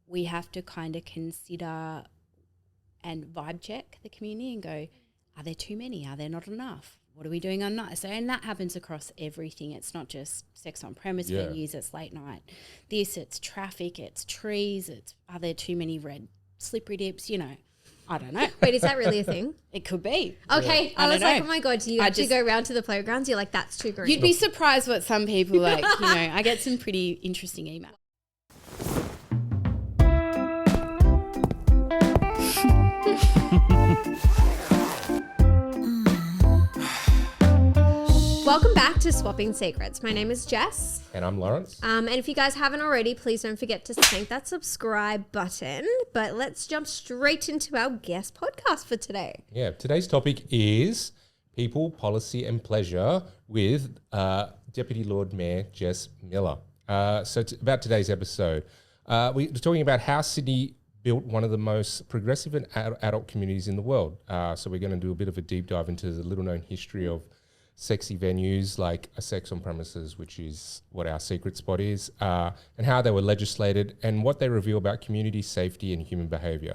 we have to kind of consider and vibe check the community and go, are there too many? Are there not enough? What are we doing on night? So, and that happens across everything. It's not just sex on premise venues, it's late night. It's traffic, it's trees, are there too many red slippery dips? You know, I don't know. Wait, is that really a thing? It could be. Okay, I was like, oh my God, do you actually go around to the playgrounds? You're like, that's too green. You'd be surprised what some people like, you know, I get some pretty interesting emails. Welcome back to Swapping Secrets. My name is Jess. And I'm Lawrence. And if you guys haven't already, please don't forget to spank that subscribe button. But let's jump straight into our guest podcast for today. Yeah, today's topic is people, policy and pleasure with Deputy Lord Mayor Jess Miller. About today's episode, we're talking about how Sydney built one of the most progressive and adult communities in the world. So we're going to do a bit of a deep dive into the little known history of sexy venues like a sex on premises, which is what our secret spot is, and how they were legislated and what they reveal about community safety and human behaviour.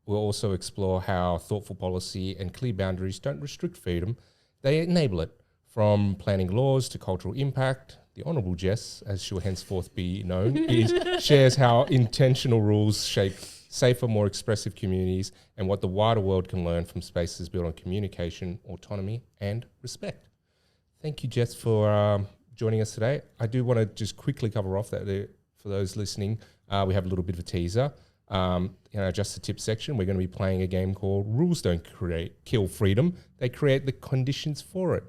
We'll also explore how thoughtful policy and clear boundaries don't restrict freedom, they enable it. From planning laws to cultural impact, the Honourable Jess, as she'll henceforth be known, shares how intentional rules shape safer, more expressive communities and what the wider world can learn from spaces built on communication, autonomy and respect. Thank you, Jess, for joining us today. I do want to just quickly cover off that for those listening, we have a little bit of a teaser. Just the tip section, we're going to be playing a game called Rules Don't Kill Freedom. They create the conditions for it.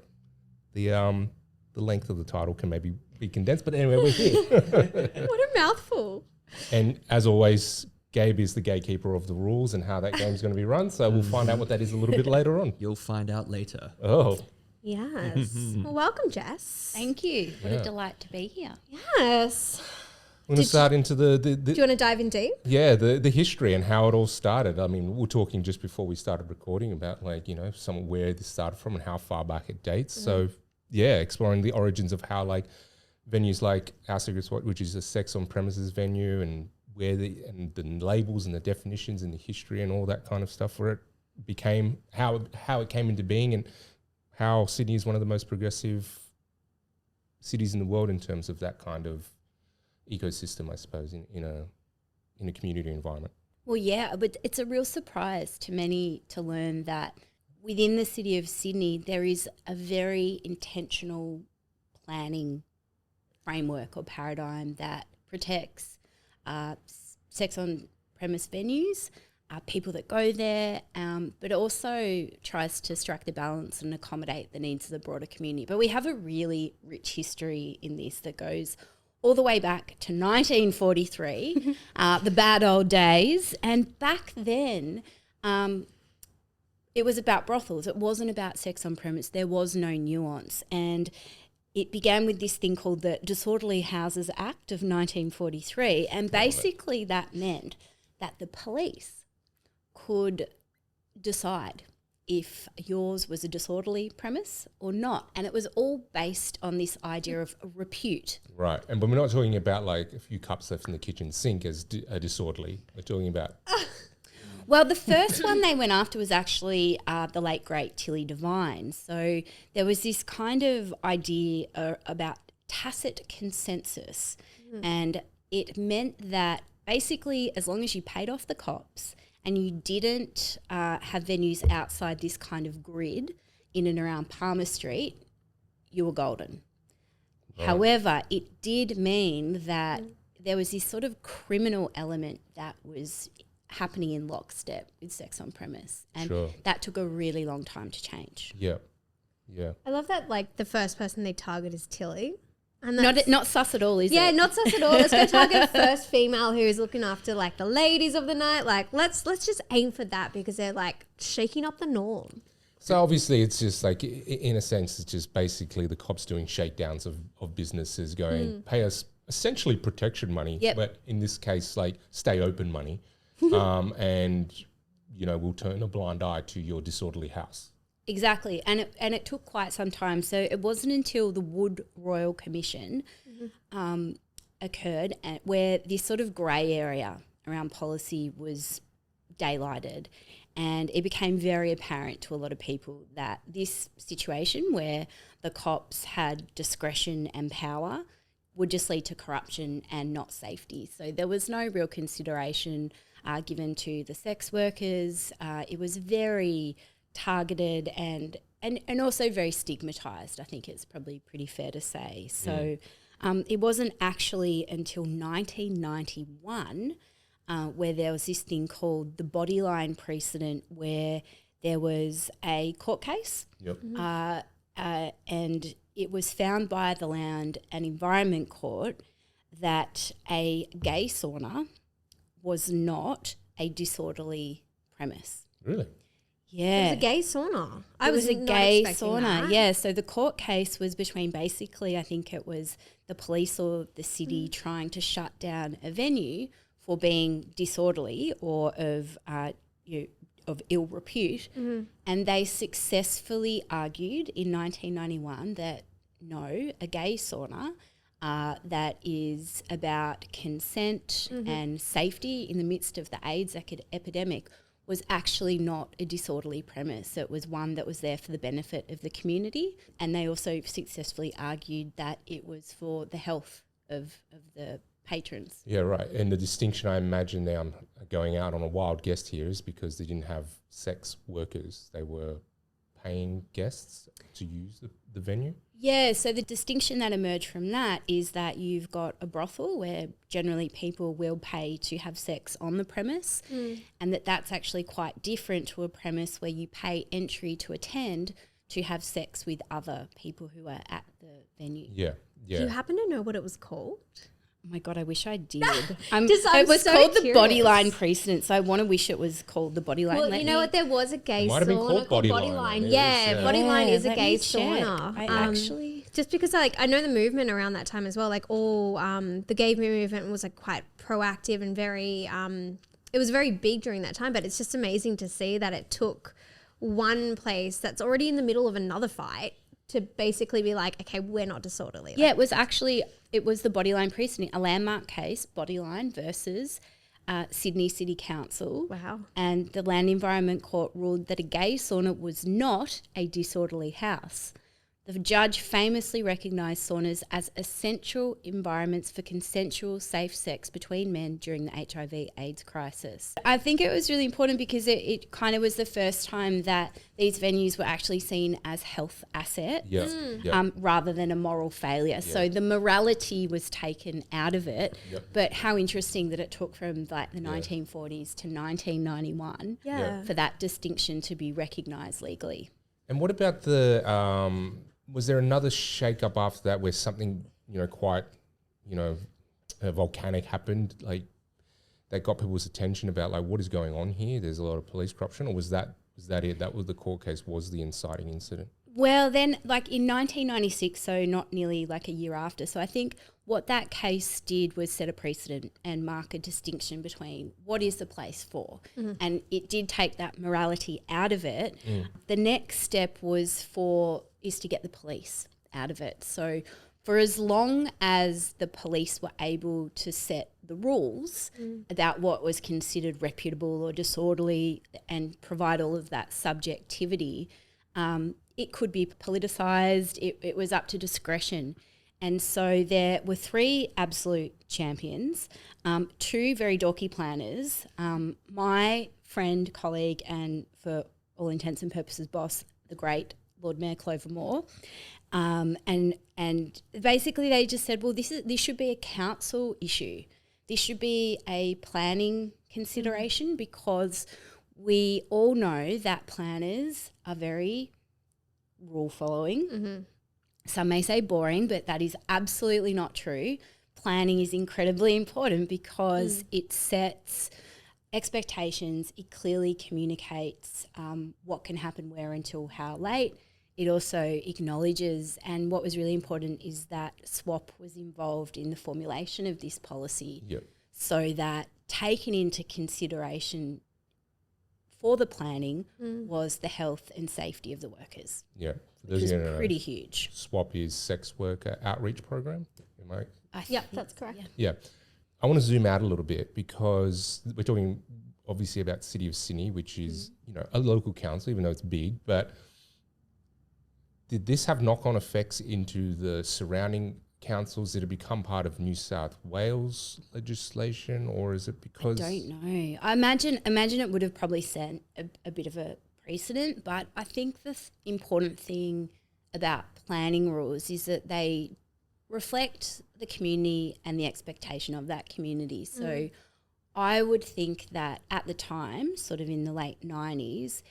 The length of the title can maybe be condensed, but anyway, we're here. What a mouthful. And as always, Gabe is the gatekeeper of the rules and how that game's going to be run. So we'll find out what that is a little bit later on. You'll find out later. Oh. Yes. Well, welcome, Jess. Thank you. What a delight to be here. Yes. We're going to start into the do you want to dive in deep? Yeah, the history and how it all started. I mean, we were talking just before we started recording about where this started from and how far back it dates. So yeah, exploring the origins of how venues like our secret spot, which is a sex on premises venue, and where the labels and the definitions and the history and all that kind of stuff where it became, how it came into being, and how Sydney is one of the most progressive cities in the world in terms of that kind of ecosystem, I suppose, in a community environment. Well, yeah, but it's a real surprise to many to learn that within the city of Sydney, there is a very intentional planning framework or paradigm that protects sex on premise venues, people that go there, but also tries to strike the balance and accommodate the needs of the broader community. But we have a really rich history in this that goes all the way back to 1943, the bad old days. And back then, it was about brothels. It wasn't about sex on premise. There was no nuance. And it began with this thing called the Disorderly Houses Act of 1943. And basically that meant that the police could decide if yours was a disorderly premise or not. And it was all based on this idea of repute. Right. And but we're not talking about a few cups left in the kitchen sink as a disorderly. We're talking about... Well, the first one they went after was actually the late, great Tilly Devine. So there was this kind of idea about tacit consensus. And it meant that basically as long as you paid off the cops and you didn't have venues outside this kind of grid in and around Palmer Street, you were golden. Right. However, it did mean that there was this sort of criminal element that was happening in lockstep with sex on premise. And that took a really long time to change. Yeah. Yeah. I love that the first person they target is Tilly. And not sus at all, is it? Yeah, not sus at all. Let's go target the first female who is looking after the ladies of the night. Let's just aim for that because they're shaking up the norm. So obviously it's just in a sense, it's just basically the cops doing shakedowns of businesses going, pay us essentially protection money, but in this case, stay open money. And, we'll turn a blind eye to your disorderly house. Exactly. And it took quite some time. So it wasn't until the Wood Royal Commission occurred where this sort of grey area around policy was daylighted, and it became very apparent to a lot of people that this situation where the cops had discretion and power would just lead to corruption and not safety. So there was no real consideration given to the sex workers. It was very targeted and also very stigmatised, I think it's probably pretty fair to say. So it wasn't actually until 1991 where there was this thing called the Bodyline precedent, where there was a court case and it was found by the Land and Environment Court that a gay sauna was not a disorderly premise. Really? Yeah. It was a gay sauna. It was a not gay expecting sauna, that. yeah. So the court case was between basically, I think it was the police or the city trying to shut down a venue for being disorderly or of ill repute, and they successfully argued in 1991 that no, a gay sauna that is about consent and safety in the midst of the AIDS epidemic was actually not a disorderly premise. It was one that was there for the benefit of the community, and they also successfully argued that it was for the health of the patrons. Yeah, right. And the distinction, I imagine now I'm going out on a wild guess here, is because they didn't have sex workers. They were paying guests to use the venue. Yeah, so the distinction that emerged from that is that you've got a brothel where generally people will pay to have sex on the premise, and that's actually quite different to a premise where you pay entry to attend to have sex with other people who are at the venue. Yeah, yeah. Do you happen to know what it was called? Oh my God, I wish I did. I'm it was so called curious. the Bodyline precedent, so I want to wish it was called the Bodyline. Well, you know what? There was a gay It might have been sauna called called Bodyline. Bodyline. It Yeah, is, Bodyline is a let gay me check. sauna. I actually... Just because, like, I know the movement around that time as well. Like, all the gay movement was like quite proactive and very. It was very big during that time. But it's just amazing to see that it took one place that's already in the middle of another fight to basically be like, okay, we're not disorderly. Yeah, it was the Bodyline precedent, a landmark case, Bodyline versus Sydney City Council. Wow. And the Land Environment Court ruled that a gay sauna was not a disorderly house. The judge famously recognised saunas as essential environments for consensual, safe sex between men during the HIV/AIDS crisis. I think it was really important because it kind of was the first time that these venues were actually seen as health assets rather than a moral failure. So the morality was taken out of it. But how interesting that it took from like the 1940s to 1991 for that distinction to be recognised legally. And what about the was there another shake-up after that where something, quite, volcanic happened, like that got people's attention about like what is going on here? There's a lot of police corruption, or was that it? That was the court case, was the inciting incident? Well, then, like in 1996, so not nearly like a year after. So I think what that case did was set a precedent and mark a distinction between what is the place for. And it did take that morality out of it. The next step is to get the police out of it. So for as long as the police were able to set the rules about what was considered reputable or disorderly and provide all of that subjectivity, it could be politicised. It was up to discretion. And so there were three absolute champions, two very dorky planners, my friend, colleague, and for all intents and purposes boss, the great Lord Mayor Clover Moore. And basically they just said, well, this should be a council issue. This should be a planning consideration because we all know that planners are very rule following. Some may say boring, but that is absolutely not true. Planning is incredibly important because it sets expectations, it clearly communicates what can happen where until how late. It also acknowledges, and what was really important is that SWAP was involved in the formulation of this policy so that taken into consideration for the planning was the health and safety of the workers. Yeah. Which is pretty huge. SWAP is sex worker outreach program. Yep, that's correct. Yeah. I want to zoom out a little bit because we're talking obviously about the City of Sydney, which is, a local council, even though it's big, but did this have knock-on effects into the surrounding councils that have become part of New South Wales legislation, or is it because... I don't know. I imagine it would have probably set a bit of a precedent, but I think the important thing about planning rules is that they reflect the community and the expectation of that community. So I would think that at the time, sort of in the late 90s,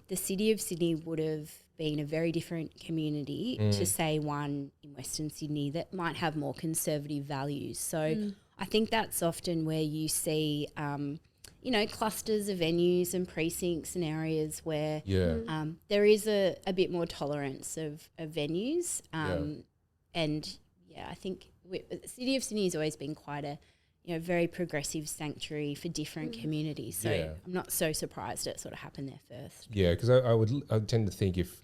the City of Sydney would have been a very different community to, say, one in Western Sydney that might have more conservative values. So I think that's often where you see, clusters of venues and precincts and areas where there is a bit more tolerance of venues. And, I think the City of Sydney has always been quite a very progressive sanctuary for different communities. So I'm not so surprised it sort of happened there first. Yeah, because I would tend to think if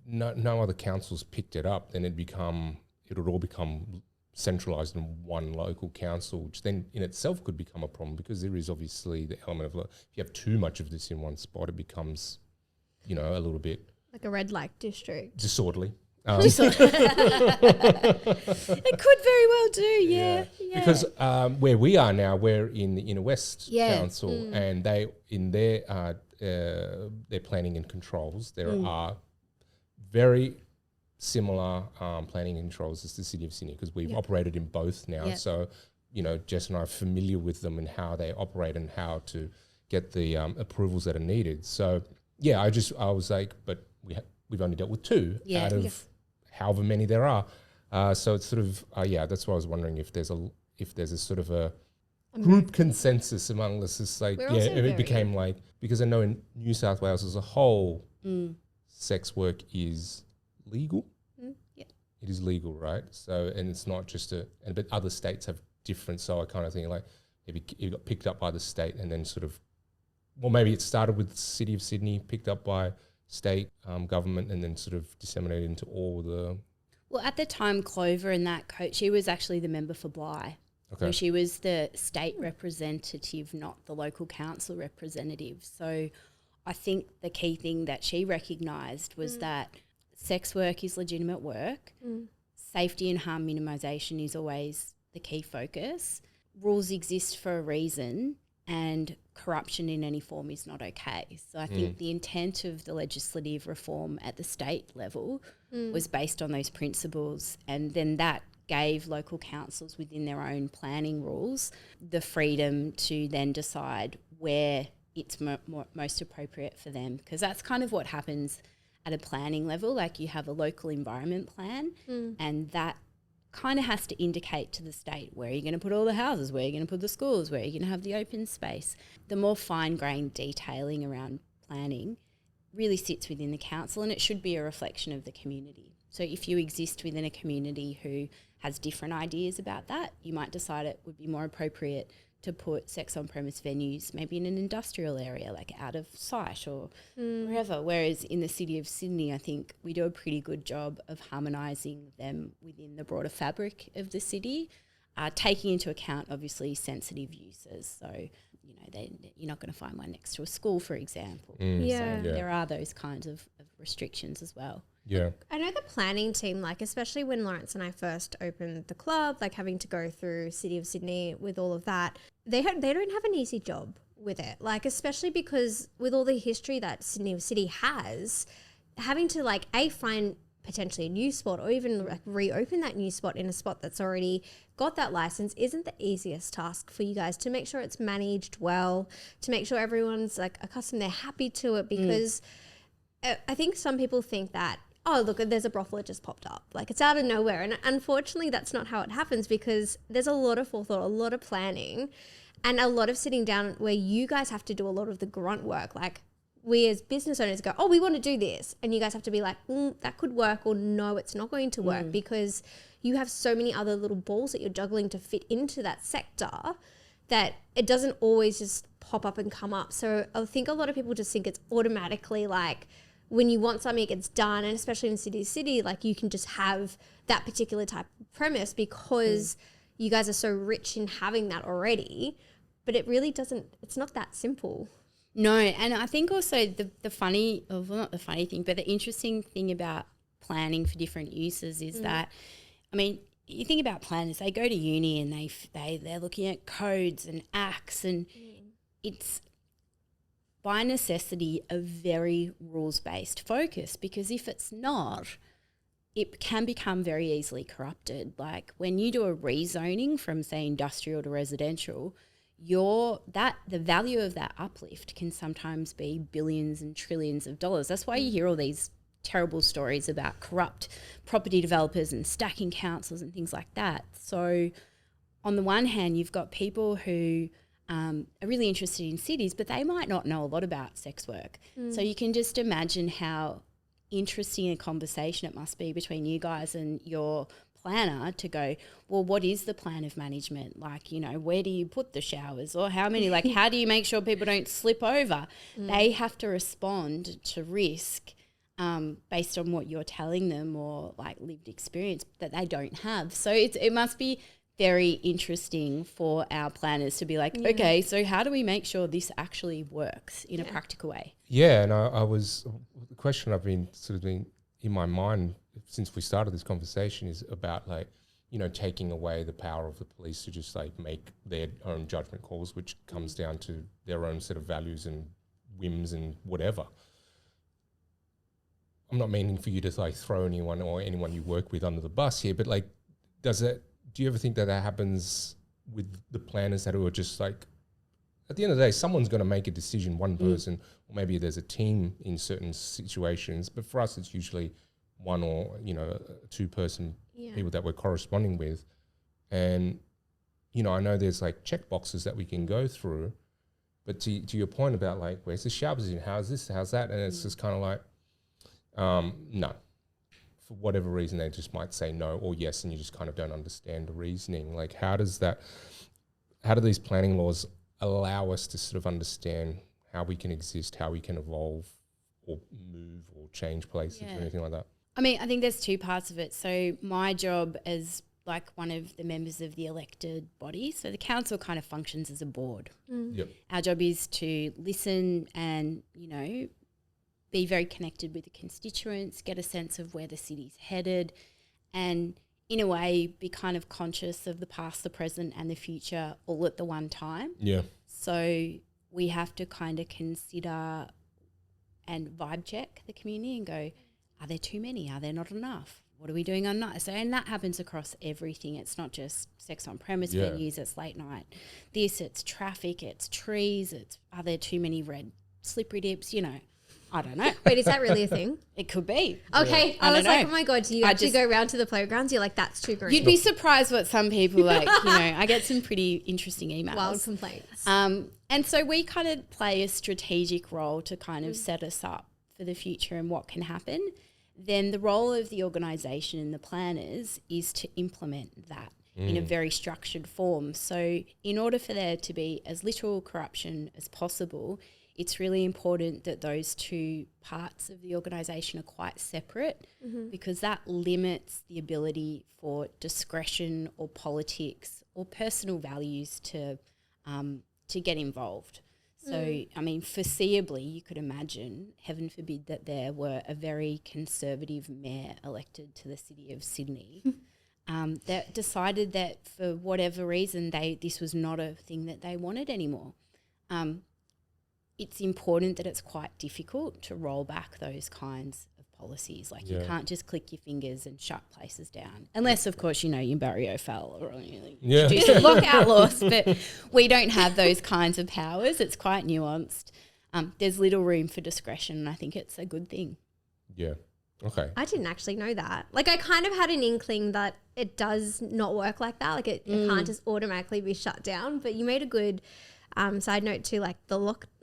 no other councils picked it up, then it would all become centralised in one local council, which then in itself could become a problem because there is obviously the element of if you have too much of this in one spot, it becomes, a little bit... Like a red light district. Disorderly. It could very well do, yeah. Because where we are now, we're in the Inner West Council, and they in their planning and controls, there are very similar planning and controls as the City of Sydney, because we've operated in both now. So, Jess and I are familiar with them and how they operate and how to get the approvals that are needed. So, I was like, but we've only dealt with two out of however many there are. So it's sort of, that's why I was wondering if there's a sort of a group consensus among us. It's like, it became like, because I know in New South Wales as a whole, sex work is legal. It is legal, right? So, and it's not just but other states have different. So I kind of think like, maybe it got picked up by the state and then sort of, well, maybe it started with the City of Sydney, picked up by state government, and then sort of disseminated into all the... Well, at the time, Clover and that coach, she was actually the member for Bligh. Okay. So she was the state representative, not the local council representative. So I think the key thing that she recognised was that sex work is legitimate work. Safety and harm minimisation is always the key focus. Rules exist for a reason, and corruption in any form is not okay. So I think the intent of the legislative reform at the state level was based on those principles, and then that gave local councils within their own planning rules the freedom to then decide where it's most appropriate for them, because that's kind of what happens at a planning level. Like, you have a local environment plan and that kind of has to indicate to the state where you're going to put all the houses, where you're going to put the schools, where you're going to have the open space. The more fine-grained detailing around planning really sits within the council, and it should be a reflection of the community. So if you exist within a community who has different ideas about that, you might decide it would be more appropriate to put sex on-premise venues maybe in an industrial area, like out of sight or wherever. Whereas in the City of Sydney, I think we do a pretty good job of harmonising them within the broader fabric of the city, taking into account, obviously, sensitive uses. So, you're not going to find one next to a school, for example. So there are those kinds of restrictions as well. Yeah. I know the planning team, like, especially when Lawrence and I first opened the club, like having to go through City of Sydney with all of that, they don't have an easy job with it. Like, especially because with all the history that Sydney of City has, having to like find potentially a new spot or even like reopen that new spot in a spot that's already got that license isn't the easiest task for you guys, to make sure it's managed well, to make sure everyone's like accustomed, they're happy to it, because I think some people think that, oh, look, there's a brothel that just popped up. Like, it's out of nowhere. And unfortunately, that's not how it happens, because there's a lot of forethought, a lot of planning, and a lot of sitting down where you guys have to do a lot of the grunt work. Like, we as business owners go, oh, we want to do this. And you guys have to be like, that could work, or no, it's not going to work, because you have so many other little balls that you're juggling to fit into that sector that it doesn't always just pop up and come up. So I think a lot of people just think it's automatically like, when you want something, it's done. And especially in City, like, you can just have that particular type of premise because you guys are so rich in having that already, but it really doesn't, it's not that simple. No, and I think also the funny, well, not the funny thing, but the interesting thing about planning for different uses is that, I mean, you think about planners, they go to uni and they're looking at codes and acts, and it's by necessity a very rules-based focus, because if it's not, it can become very easily corrupted. Like when you do a rezoning from, say, industrial to residential, the value of that uplift can sometimes be billions and trillions of dollars. That's why you hear all these terrible stories about corrupt property developers and stacking councils and things like that. So on the one hand, you've got people who are really interested in cities, but they might not know a lot about sex work. So you can just imagine how interesting a conversation it must be between you guys and your planner to go, well, what is the plan of management? Like, you know, where do you put the showers, or how many, like, how do you make sure people don't slip over? They have to respond to risk based on what you're telling them, or like lived experience that they don't have. So it must be very interesting for our planners to be like, okay, so how do we make sure this actually works in a practical way? Yeah, and the question I've been sort of been in my mind since we started this conversation is about, like, you know, taking away the power of the police to just like make their own judgment calls, which comes down to their own set of values and whims and whatever. I'm not meaning for you to like throw anyone or anyone you work with under the bus here, but like, do you ever think that happens with the planners that are just like, at the end of the day, someone's going to make a decision, one person, or maybe there's a team in certain situations, but for us, it's usually one or, you know, a two-person people that we're corresponding with. And, you know, I know there's like check boxes that we can go through, but to your point about like, where's the shower position? How's this? How's that? And it's just kind of like, no. For whatever reason, they just might say no or yes, and you just kind of don't understand the reasoning. Like, how do these planning laws allow us to sort of understand how we can exist, how we can evolve or move or change places or anything like that? I mean, I think there's two parts of it. So my job as like one of the members of the elected body, so the council kind of functions as a board. Yep. Our job is to listen and, you know, be very connected with the constituents, get a sense of where the city's headed, and in a way be kind of conscious of the past, the present and the future all at the one time. Yeah. So we have to kind of consider and vibe check the community and go, are there too many? Are there not enough? What are we doing on night? So, and that happens across everything. It's not just sex on premise venues, it's late night. It's traffic, it's trees, are there too many red slippery dips, you know. I don't know. Wait, is that really a thing? It could be. Okay. I was like, oh my God, do you actually go around to the playgrounds? You're like, that's too green. You'd be surprised what some people like, you know, I get some pretty interesting emails. Wild complaints. And so we kind of play a strategic role to kind of set us up for the future and what can happen. Then the role of the organisation and the planners is to implement that in a very structured form. So in order for there to be as little corruption as possible, it's really important that those two parts of the organisation are quite separate, because that limits the ability for discretion or politics or personal values to get involved. So, I mean, foreseeably, you could imagine, heaven forbid, that there were a very conservative mayor elected to the city of Sydney that decided that for whatever reason this was not a thing that they wanted anymore. It's important that it's quite difficult to roll back those kinds of policies. Like you can't just click your fingers and shut places down. Unless, of course, you know, your barrio fell or introduce lockout laws. But we don't have those kinds of powers. It's quite nuanced. There's little room for discretion, and I think it's a good thing. Yeah. Okay. I didn't actually know that. Like, I kind of had an inkling that it does not work like that. Like, it can't just automatically be shut down. But you made a good side note too, like the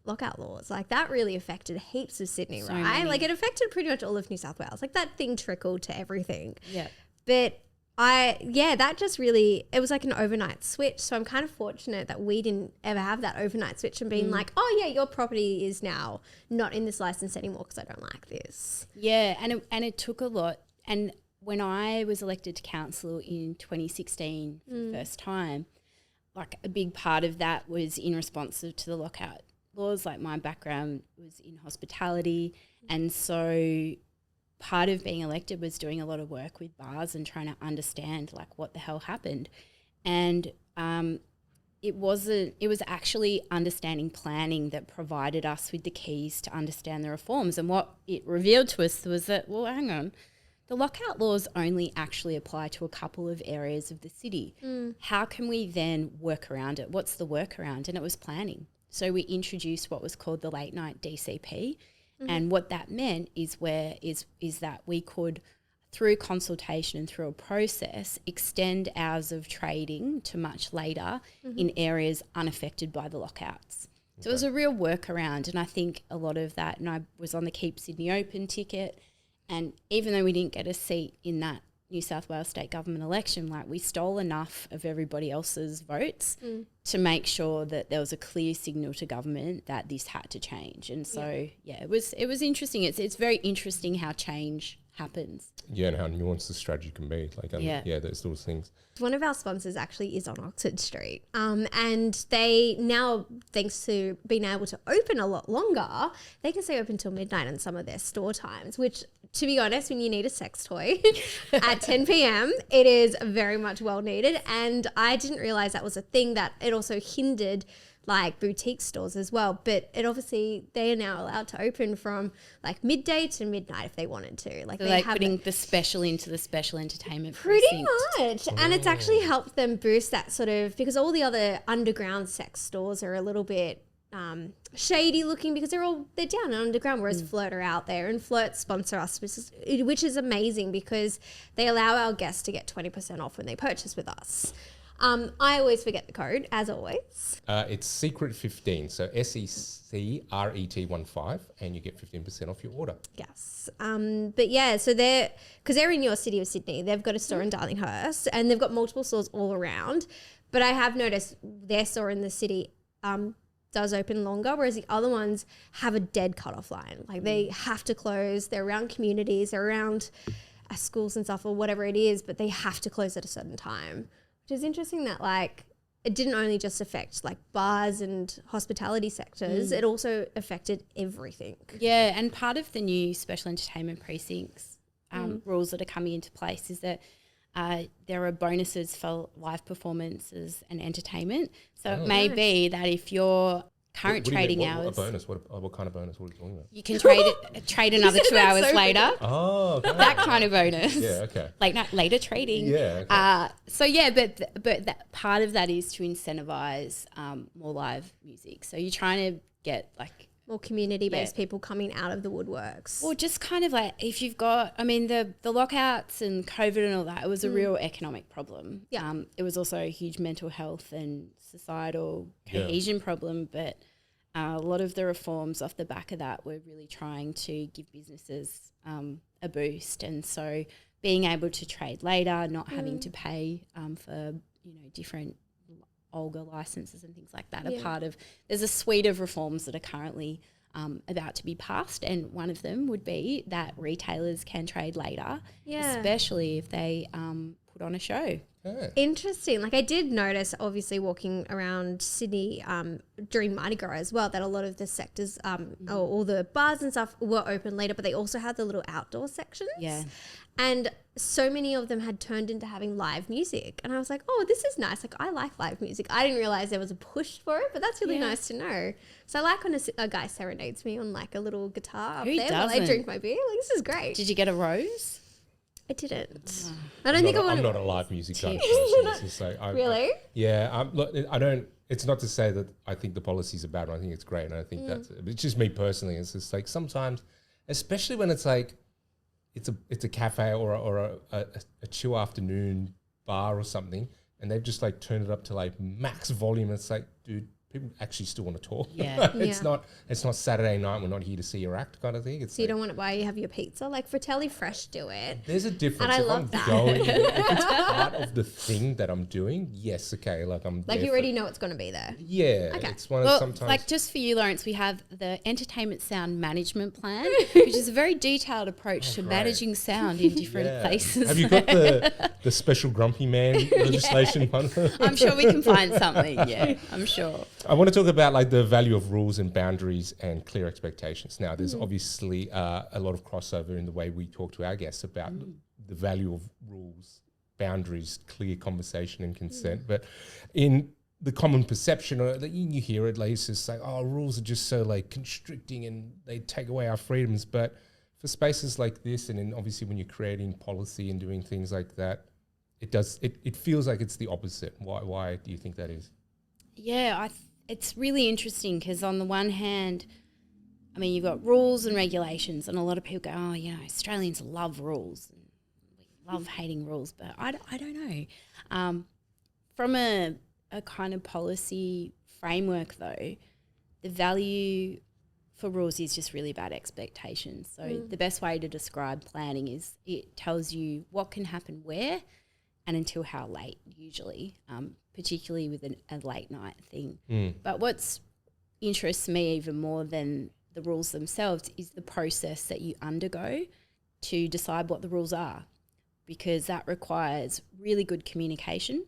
lockout laws. Like, that really affected heaps of Sydney, right? Many. Like, it affected pretty much all of New South Wales. Like, that thing trickled to everything. Yeah. But that just really, it was like an overnight switch. So I'm kind of fortunate that we didn't ever have that overnight switch and being like, oh yeah, your property is now not in this license anymore because I don't like this. Yeah, and it took a lot. And when I was elected to council in 2016 for the first time, like a big part of that was in response to the lockout laws. Like my background was in hospitality, and so part of being elected was doing a lot of work with bars and trying to understand like what the hell happened. And it was actually understanding planning that provided us with the keys to understand the reforms. And what it revealed to us was that, well, hang on, the lockout laws only actually apply to a couple of areas of the city. How can we then work around it? What's the workaround? And it was planning. So we introduced what was called the late night DCP. And what that meant is that we could, through consultation and through a process, extend hours of trading to much later in areas unaffected by the lockouts. So it was a real workaround, and I think a lot of that, and I was on the Keep Sydney Open ticket, and even though we didn't get a seat in that New South Wales state government election, like we stole enough of everybody else's votes to make sure that there was a clear signal to government that this had to change. And so, it was interesting. It's very interesting how change happens. Yeah, and how nuanced the strategy can be. Like, those little things. One of our sponsors actually is on Oxford Street. And they now, thanks to being able to open a lot longer, they can stay open till midnight in some of their store times, which, to be honest, when you need a sex toy at 10 p.m, it is very much well needed. And I didn't realize that was a thing, that it also hindered like boutique stores as well, but it obviously, they are now allowed to open from like midday to midnight if they wanted to. Like, so they like putting the special into the special entertainment pretty precinct. much. And it's actually helped them boost that sort of, because all the other underground sex stores are a little bit shady looking, because they're down and underground, whereas Flirt are out there, and Flirt sponsor us, which is amazing because they allow our guests to get 20% off when they purchase with us. I always forget the code, as always. It's Secret15, so SECRET15, and you get 15% off your order. Yes. But yeah, so because they're in your city of Sydney, they've got a store in Darlinghurst, and they've got multiple stores all around. But I have noticed their store in the city does open longer, whereas the other ones have a dead cutoff line. Like they have to close. They're around communities, they're around schools and stuff, or whatever it is, but they have to close at a certain time. Which is interesting that like it didn't only just affect like bars and hospitality sectors, it also affected everything. Yeah, and part of the new special entertainment precincts rules that are coming into place is that there are bonuses for live performances and entertainment. So it may be that if your current trading hours... A bonus? What kind of bonus? What are you talking about? You can trade another 2 hours later. Oh, okay. That kind of bonus. Yeah, okay. Like later trading. Yeah, okay. So yeah, but that part of that is to incentivize more live music. So you're trying to get like more community-based people coming out of the woodworks. Or just kind of like if you've got, I mean, the lockouts and COVID and all that, it was a real economic problem. Yeah. It was also a huge mental health and societal cohesion problem, but a lot of the reforms off the back of that were really trying to give businesses a boost. And so being able to trade later, not having to pay for, different Olga licenses and things like that are part of, there's a suite of reforms that are currently about to be passed, and one of them would be that retailers can trade later, especially if they put on a show. Yeah. Interesting. Like I did notice, obviously walking around Sydney during Mardi Gras as well, that a lot of the sectors, or all the bars and stuff were open later, but they also had the little outdoor sections. Yeah. And so many of them had turned into having live music. And I was like, oh, this is nice. Like I like live music. I didn't realize there was a push for it, but that's really nice to know. So I like when a guy serenades me on like a little guitar up there while I drink my beer. Like this is great. Did you get a rose? I didn't. I don't think I want I'm not a live music guy. Really? Look, I don't. It's not to say that I think the policies are bad. I think it's great, and I think it's just me personally. It's just like sometimes, especially when it's like, it's a cafe or a chill afternoon bar or something, and they've just like turned it up to like max volume. It's like, dude, people actually still want to talk. Yeah. It's not Saturday night, we're not here to see your act kind of thing. It's So you don't want it while you have your pizza? Like Fratelli Fresh do it. there's a difference. And I if love I'm that. going, if it's part of the thing that I'm doing, yes, okay, like I'm Like there you already know it's going to be there. yeah, Okay. it's one of Well, sometimes like just for you, Lawrence, we have the entertainment sound management plan, which is a very detailed approach to great. managing sound in different Yeah. places. Have you got the special grumpy man legislation one? I'm sure we can find something. Yeah, I'm sure. I want to talk about like the value of rules and boundaries and clear expectations. Now, there's obviously a lot of crossover in the way we talk to our guests about the value of rules, boundaries, clear conversation and consent. But in the common perception, or that you hear it, like it's just like, oh, rules are just so like constricting and they take away our freedoms. But for spaces like this, and then obviously when you're creating policy and doing things like that, it feels like it's the opposite. Why do you think that is? Yeah, it's really interesting because on the one hand, I mean, you've got rules and regulations, and a lot of people go, oh, you know, Australians love rules. And we love hating rules, but I don't know. From a kind of policy framework, though, the value for rules is just really about expectations. So the best way to describe planning is it tells you what can happen where and until how late, usually, particularly with a late night thing. But what's interests me even more than the rules themselves is the process that you undergo to decide what the rules are, because that requires really good communication.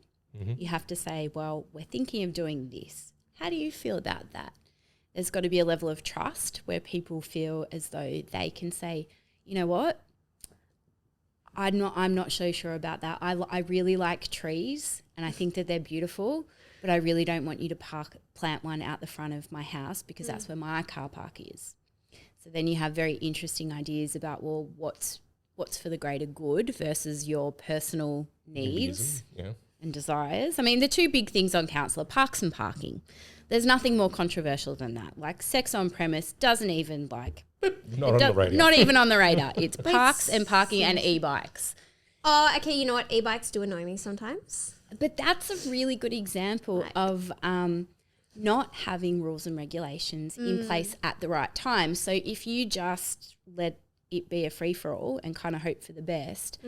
You have to say, well, we're thinking of doing this. How do you feel about that? There's got to be a level of trust where people feel as though they can say, you know what, I'm not so sure about that. I really like trees and I think that they're beautiful, but I really don't want you to plant one out the front of my house because that's where my car park is. So then you have very interesting ideas about, well, what's for the greater good versus your personal needs and desires. I mean, the two big things on council are parks and parking. There's nothing more controversial than that. Like sex on premise doesn't even Not on the radar. Not even on the radar. It's parks and parking and e-bikes. Oh, okay. You know what? E-bikes do annoy me sometimes. But that's a really good example of not having rules and regulations in place at the right time. So if you just let it be a free-for-all and kind of hope for the best,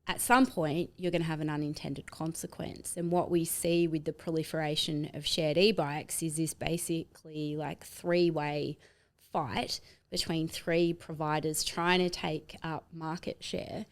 at some point you're going to have an unintended consequence. And what we see with the proliferation of shared e-bikes is this basically like three-way fight between three providers trying to take up market share.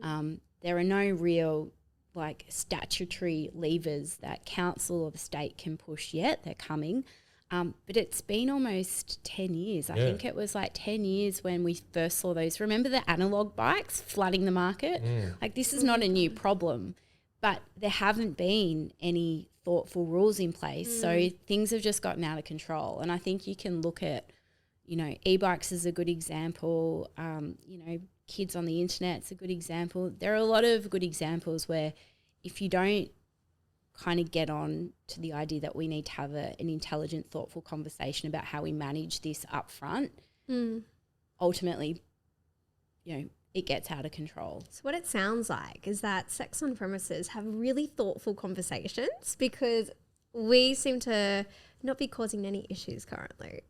There are no real like statutory levers that council or the state can push yet. They're coming. But it's been almost 10 years. I think it was like 10 years when we first saw those. Remember the analog bikes flooding the market? Like this is not a new problem, but there haven't been any thoughtful rules in place. So things have just gotten out of control. And I think you can look at, you know, e-bikes is a good example. You know, kids on the internet's a good example. There are a lot of good examples where if you don't kind of get on to the idea that we need to have an intelligent, thoughtful conversation about how we manage this up front, ultimately, you know, it gets out of control. So what it sounds like is that sex on premises have really thoughtful conversations because we seem to not be causing any issues currently.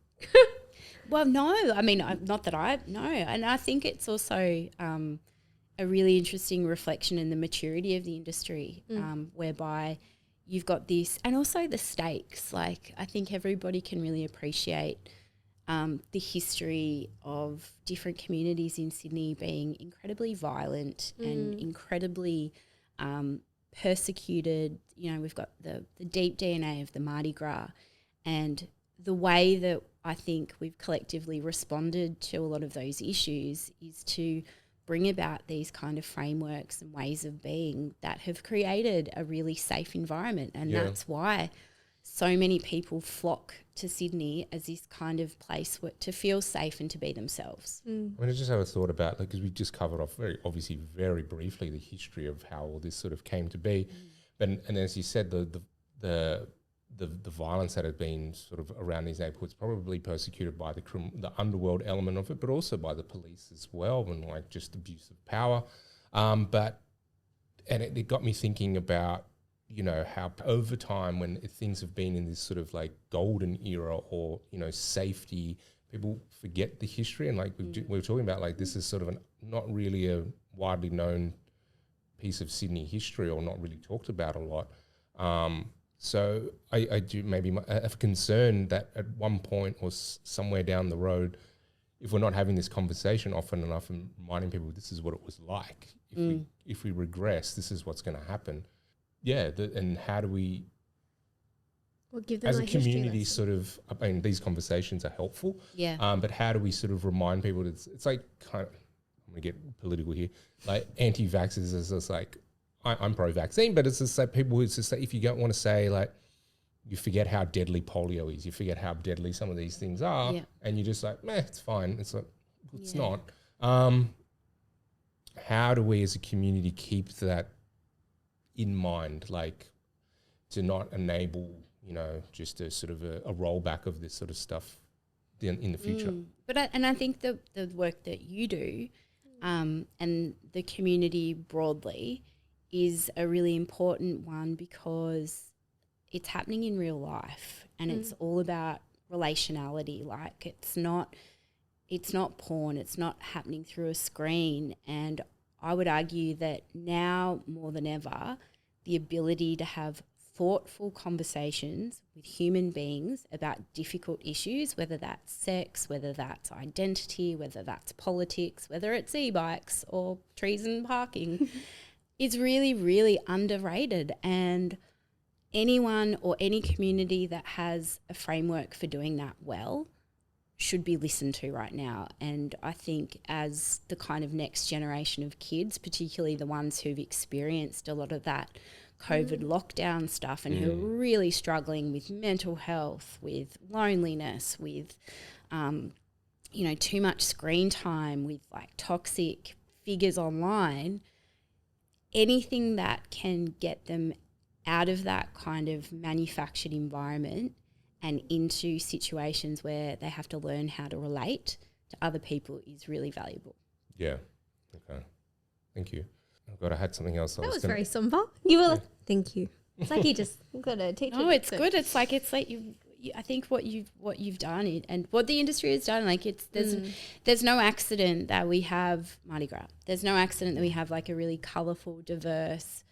Well, no, I mean, not that I know. And I think it's also a really interesting reflection in the maturity of the industry, whereby you've got this, and also the stakes. Like, I think everybody can really appreciate the history of different communities in Sydney being incredibly violent and incredibly persecuted. You know, we've got the deep DNA of the Mardi Gras, and the way that I think we've collectively responded to a lot of those issues is to bring about these kind of frameworks and ways of being that have created a really safe environment. And that's why so many people flock to Sydney as this kind of place to feel safe and to be themselves. I mean, I just have a thought about, because we just covered off very briefly the history of how all this sort of came to be. But and as you said, the violence that had been sort of around these neighbourhoods, probably persecuted by the underworld element of it, but also by the police as well, and like just abuse of power. But it got me thinking about, you know, how over time when things have been in this sort of like golden era or, you know, safety, people forget the history. And like we were talking about, like this is sort of not really a widely known piece of Sydney history or not really talked about a lot. So I do maybe have a concern that at one point or somewhere down the road, if we're not having this conversation often enough and reminding people this is what it was like, if we regress, this is what's going to happen. Yeah, and how do we, give them as a like history community, lesson. sort of, I mean, these conversations are helpful. Yeah. But how do we sort of remind people that it's like kind of, I'm going to get political here, like anti-vaxxers is just like, I'm pro-vaccine, but it's just like people who just say, if you don't want to say like, you forget how deadly polio is, you forget how deadly some of these things are, and you're just like, meh, it's fine. It's like, it's not. How do we as a community keep that in mind, like to not enable, you know, just a sort of a rollback of this sort of stuff in the future? But I think the work that you do and the community broadly is a really important one because it's happening in real life and it's all about relationality. Like it's not porn, it's not happening through a screen. And I would argue that now more than ever, the ability to have thoughtful conversations with human beings about difficult issues, whether that's sex, whether that's identity, whether that's politics, whether it's e-bikes or trees and parking, is really, really underrated. And anyone or any community that has a framework for doing that well should be listened to right now. And I think as the kind of next generation of kids, particularly the ones who've experienced a lot of that COVID lockdown stuff and who are really struggling with mental health, with loneliness, with, you know, too much screen time, with like toxic figures online, anything that can get them out of that kind of manufactured environment and into situations where they have to learn how to relate to other people is really valuable. Yeah. Okay. Thank you. Oh God, I had something else. That was very somber. You were like, thank you. It's like you just got to teach. No, it's good. It's like you. I think what you've done and what the industry has done, like there's no accident that we have Mardi Gras. There's no accident that we have like a really colourful, diverse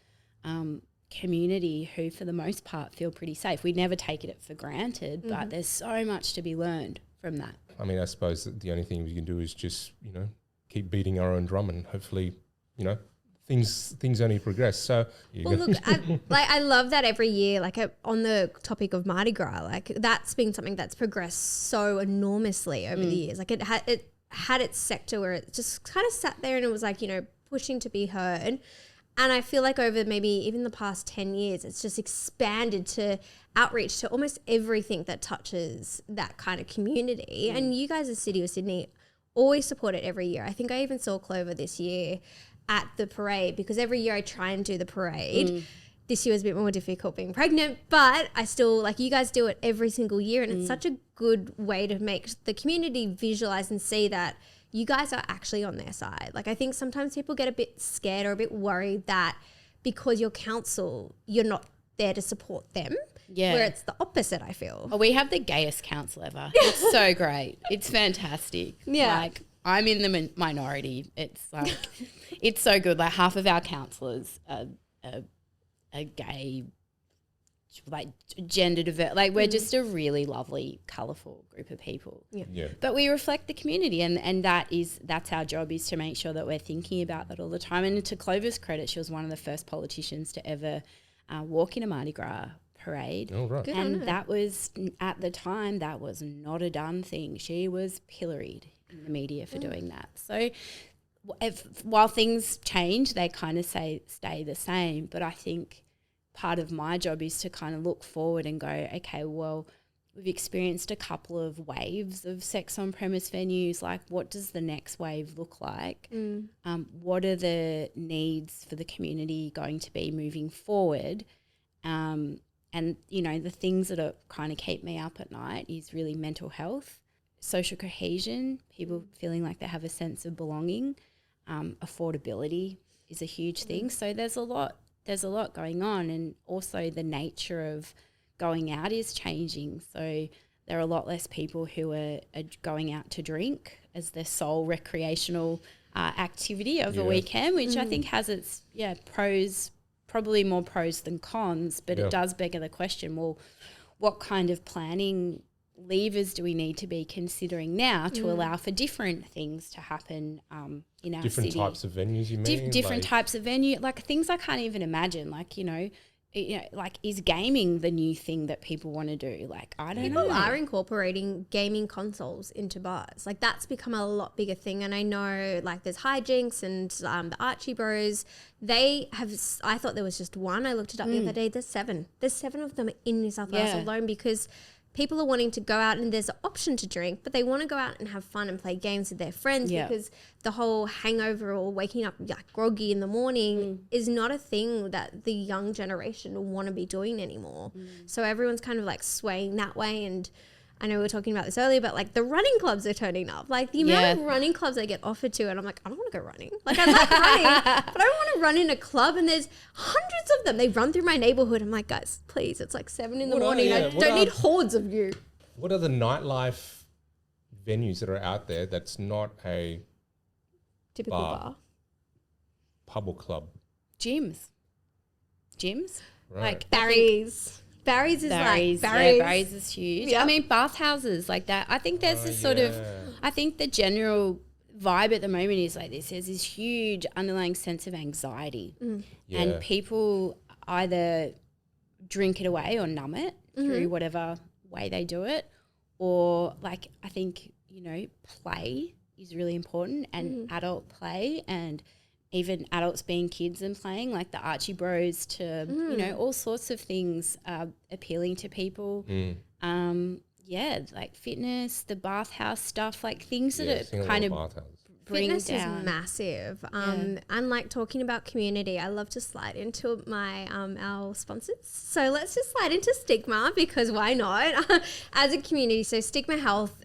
community who for the most part feel pretty safe. We never take it for granted, but there's so much to be learned from that. I mean, I suppose that the only thing we can do is just, you know, keep beating our own drum and hopefully, you know, things only progress. So well, look, I love that every year, like on the topic of Mardi Gras, like that's been something that's progressed so enormously over the years. Like it had its sector where it just kind of sat there and it was like, you know, pushing to be heard. And I feel like over maybe even the past 10 years, it's just expanded to outreach to almost everything that touches that kind of community. And you guys as City of Sydney always support it every year. I think I even saw Clover this year at the parade because every year I try and do the parade. This year was a bit more difficult being pregnant, but I still, like, you guys do it every single year and it's such a good way to make the community visualize and see that you guys are actually on their side. Like, I think sometimes people get a bit scared or a bit worried that because you're council, you're not there to support them. Yeah. Where it's the opposite, I feel. Oh, we have the gayest council ever. It's so great. It's fantastic. Yeah. Like, I'm in the minority. It's like, it's so good. Like, half of our councillors are gay, like gender diverse. Like, we're just a really lovely, colourful group of people. Yeah. But we reflect the community, and that's our job, is to make sure that we're thinking about that all the time. And to Clover's credit, she was one of the first politicians to ever walk in a Mardi Gras parade. Oh, right. Good and that was, at the time, that was not a done thing. She was pilloried in the media for doing that. So while things change, they kind of stay the same. But I think part of my job is to kind of look forward and go, okay, well, we've experienced a couple of waves of sex on premise venues. Like, what does the next wave look like? What are the needs for the community going to be moving forward? And, you know, the things that are kind of keep me up at night is really mental health, social cohesion, people feeling like they have a sense of belonging. Affordability is a huge thing. So there's a lot there's a lot going on, and also the nature of going out is changing. So there are a lot less people who are going out to drink as their sole recreational activity of the weekend, which I think has its pros, probably more pros than cons, but it does beg the question, well, what kind of planning levers do we need to be considering now to allow for different things to happen in our different city? types of venues, you mean? Different types of venue, like things I can't even imagine, like, like, is gaming the new thing that people want to do? Like, I don't know. People are incorporating gaming consoles into bars. Like, that's become a lot bigger thing. And I know, like, there's Hijinks and the Archie Bros. They have, I thought there was just one. I looked it up the other day. There's 7. There's 7 of them in New South Wales alone, because people are wanting to go out, and there's an option to drink, but they want to go out and have fun and play games with their friends, because the whole hangover or waking up like groggy in the morning is not a thing that the young generation will want to be doing anymore. So everyone's kind of like swaying that way. And I know we were talking about this earlier, but like the running clubs are turning up. Like the amount of running clubs I get offered to, and I'm like, I don't want to go running. Like, I like running, but I don't want to run in a club. And there's hundreds of them. They run through my neighborhood. I'm like, guys, please, it's like 7 in the morning. I don't need hordes of you. What are the nightlife venues that are out there that's not a typical bar? Pub or club? Gyms, Right. like Barry's. Barry's is huge. Yep. I mean, bathhouses like that. I think there's this sort of, I think the general vibe at the moment is like this. There's this huge underlying sense of anxiety, and people either drink it away or numb it through whatever way they do it, or like, I think, play is really important, and adult play, and even adults being kids and playing, like the Archie Bros to, all sorts of things appealing to people. Like fitness, the bathhouse stuff, like things that are kind of bring fitness down. is massive. And like talking about community, I love to slide into my our sponsors. So let's just slide into Stigma, because why not? As a community, so Stigma Health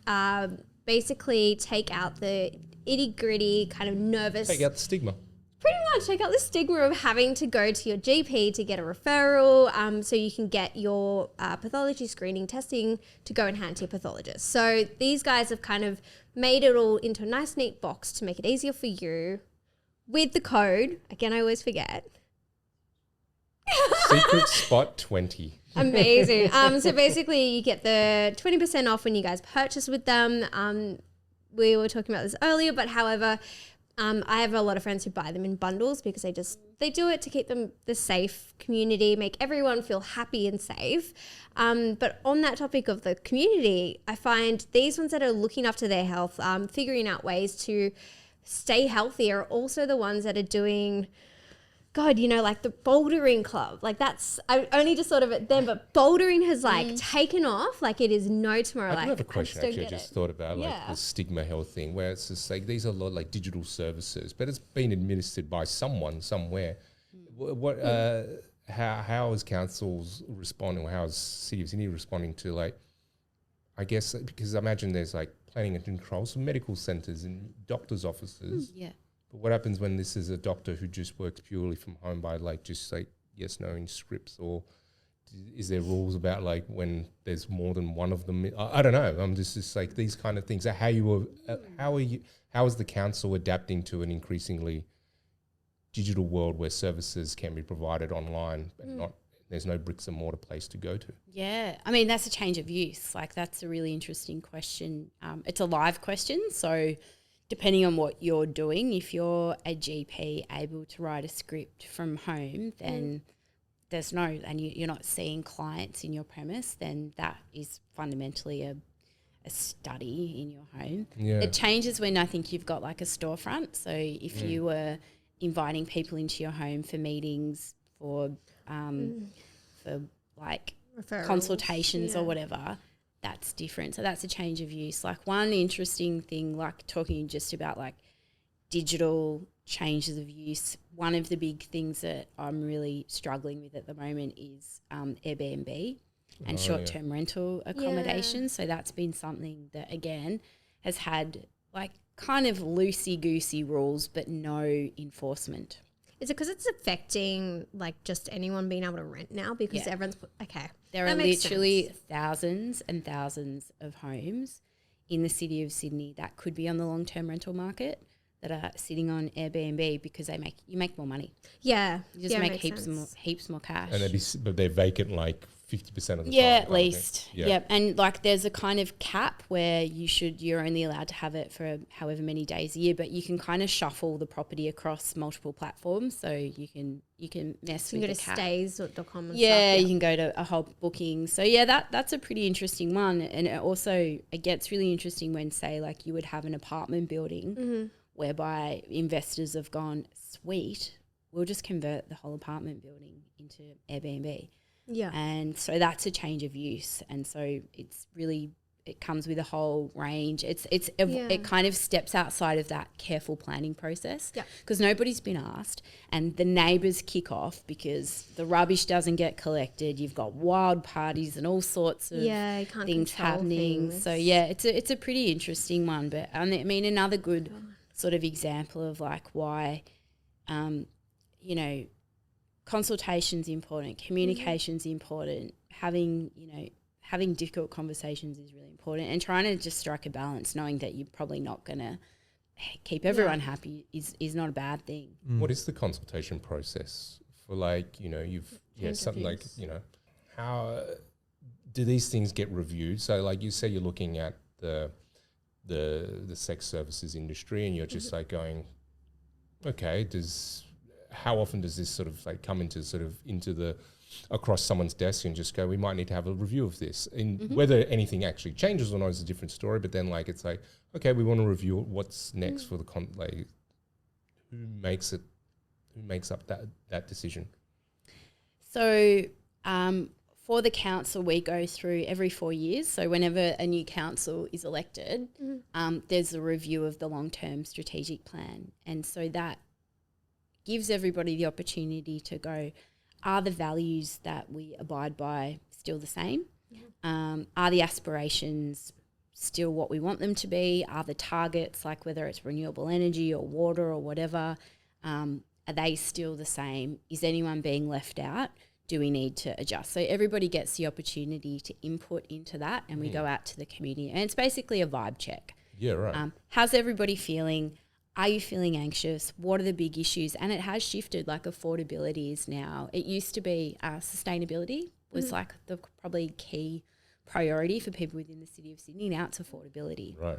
basically take out the itty gritty kind of nervous. Take out the stigma. Pretty much take out the stigma of having to go to your GP to get a referral, so you can get your pathology screening testing to go and hand to your pathologist. So these guys have kind of made it all into a nice neat box to make it easier for you with the code. Again, I always forget. Secret Spot 20. Amazing. So basically you get the 20% off when you guys purchase with them. We were talking about this earlier, but however, I have a lot of friends who buy them in bundles because they do it to keep them the safe community, make everyone feel happy and safe. But on that topic of the community, I find these ones that are looking after their health, figuring out ways to stay healthy, are also the ones that are doing, God, like the bouldering club. Like that's, I only just thought of it then, but bouldering has like taken off like it is no tomorrow. I do have a question actually I just thought about, like the Stigma Health thing, where it's just like these are a lot like digital services, but it's been administered by someone somewhere. What how is councils responding, or how is City of Sydney responding to, like, I guess, because I imagine there's like planning and control, some medical centres and doctors' offices. But what happens when this is a doctor who just works purely from home by like just like yes, no in scripts, or is there rules about like when there's more than one of them? I don't know. I'm just like these kind of things. How is the council adapting to an increasingly digital world where services can be provided online and there's no bricks and mortar place to go to? Yeah, I mean, that's a change of use. Like, that's a really interesting question. It's a live question, so depending on what you're doing, if you're a GP able to write a script from home, then there's no, and you're not seeing clients in your premise, then that is fundamentally a study in your home. Yeah. It changes when I think you've got like a storefront. So if you were inviting people into your home for meetings, for like referrals, consultations or whatever, that's different. So that's a change of use. Like, one interesting thing, like talking just about like digital changes of use, one of the big things that I'm really struggling with at the moment is Airbnb and short-term rental accommodation. So that's been something that, again, has had like kind of loosey-goosey rules but no enforcement. Is it because it's affecting like just anyone being able to rent now because Yeah. everyone's okay? There are literally thousands and thousands of homes in the city of Sydney that could be on the long-term rental market that are sitting on Airbnb because you make more money. Yeah, You just make heaps more cash. And but they're vacant like 50% of the time. At least. Yeah. Yep. And like there's a kind of cap where you're only allowed to have it for however many days a year, but you can kind of shuffle the property across multiple platforms, so you can mess with the cap. stays.com and Yeah, stuff. you can go to a whole booking. So that's a pretty interesting one. And it gets really interesting when, say, like you would have an apartment building whereby investors have gone, sweet, we'll just convert the whole apartment building into Airbnb. Yeah. And so that's a change of use. And so it comes with a whole range. It kind of steps outside of that careful planning process because nobody's been asked, and the neighbours kick off because the rubbish doesn't get collected. You've got wild parties and all sorts of things happening. Things. So it's a pretty interesting one. But I mean, another good sort of example of like why, consultation's important, communication's important, having difficult conversations is really important, and trying to just strike a balance, knowing that you're probably not going to keep everyone happy is not a bad thing. What is the consultation process for, like, something like, how do these things get reviewed? So like you say, you're looking at the sex services industry and you're just like going, okay, how often does this sort of like come into across someone's desk and just go, we might need to have a review of this, and whether anything actually changes or not is a different story. But then like, it's like, okay, we want to review what's next for the who makes up that decision. So for the council, we go through every 4 years. So whenever a new council is elected, there's a review of the long-term strategic plan. And so that gives everybody the opportunity to go, are the values that we abide by still the same? Are the aspirations still what we want them to be? Are the targets, like whether it's renewable energy or water or whatever, are they still the same? Is anyone being left out? Do we need to adjust? So everybody gets the opportunity to input into that, and we go out to the community. And it's basically a vibe check. Yeah, right. How's everybody feeling? Are you feeling anxious? What are the big issues? And it has shifted, like affordability is now. It used to be sustainability was like the probably key priority for people within the city of Sydney. Now it's affordability. Right.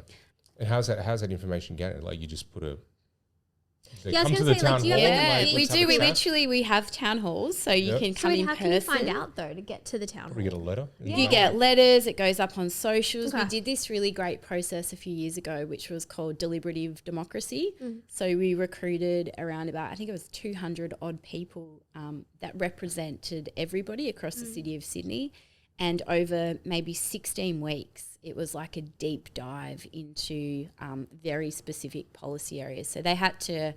And how's that information gathered? Like, you just put they Yeah, I was come to gonna the say, like, town do you hall. have Yeah, like, we let's have do. a chat? We have town halls, so you can come in how person. can you find out though to get to the town Probably hall? get a letter. You get letters, it goes up on socials. Okay. We did this really great process a few years ago, which was called deliberative democracy. So we recruited around about, I think it was 200 odd people that represented everybody across the city of Sydney. And over maybe 16 weeks, it was like a deep dive into very specific policy areas. So they had to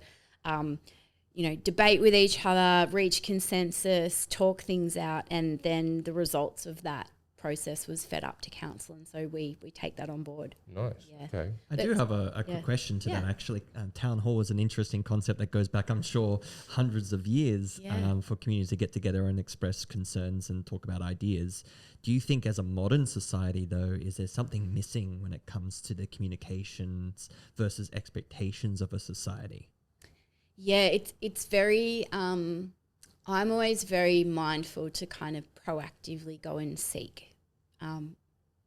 debate with each other, reach consensus, talk things out, and then the results of that process was fed up to council, and so we take that on board. Nice. Yeah. Okay. I do have a quick question to that, actually. Town hall is an interesting concept that goes back, I'm sure, hundreds of years for communities to get together and express concerns and talk about ideas. Do you think as a modern society, though, is there something missing when it comes to the communications versus expectations of a society? Yeah, it's very I'm always very mindful to kind of proactively go and seek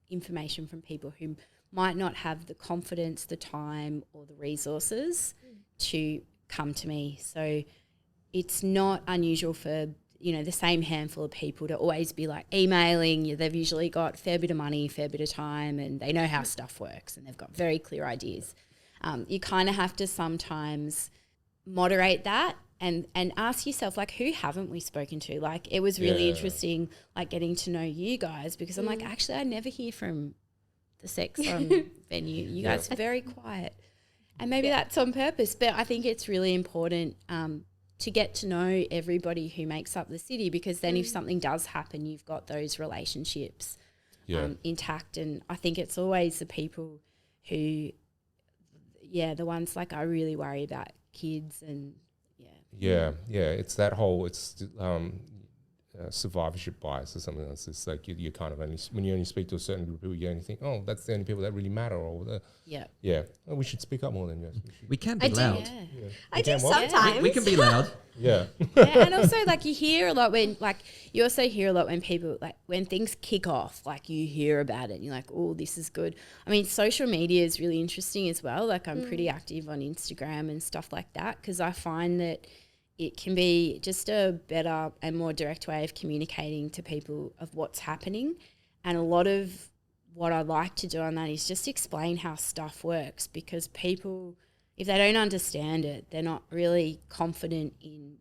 information from people who might not have the confidence, the time or the resources to come to me. So it's not unusual for, the same handful of people to always be like emailing. They've usually got a fair bit of money, fair bit of time, and they know how stuff works and they've got very clear ideas. You kind of have to sometimes moderate that and ask yourself, like, who haven't we spoken to? Like, it was really interesting, like, getting to know you guys, because I'm like, actually, I never hear from the sex venue. You guys are very quiet. And maybe that's on purpose, but I think it's really important to get to know everybody who makes up the city, because then if something does happen, you've got those relationships intact. And I think it's always the people who, the ones like I really worry about kids and Yeah, it's that whole survivorship bias or something else. It's like you kind of only, when you only speak to a certain group of people, you only think, oh, that's the only people that really matter. Or well, we should speak up more than yes. We can be loud. Yeah. I do sometimes. We can be loud. Yeah. And also like you hear a lot when people like when things kick off, like you hear about it and you're like, oh, this is good. I mean, social media is really interesting as well. Like I'm pretty active on Instagram and stuff like that because I find that it can be just a better and more direct way of communicating to people of what's happening. And a lot of what I like to do on that is just explain how stuff works because people, if they don't understand it, they're not really confident in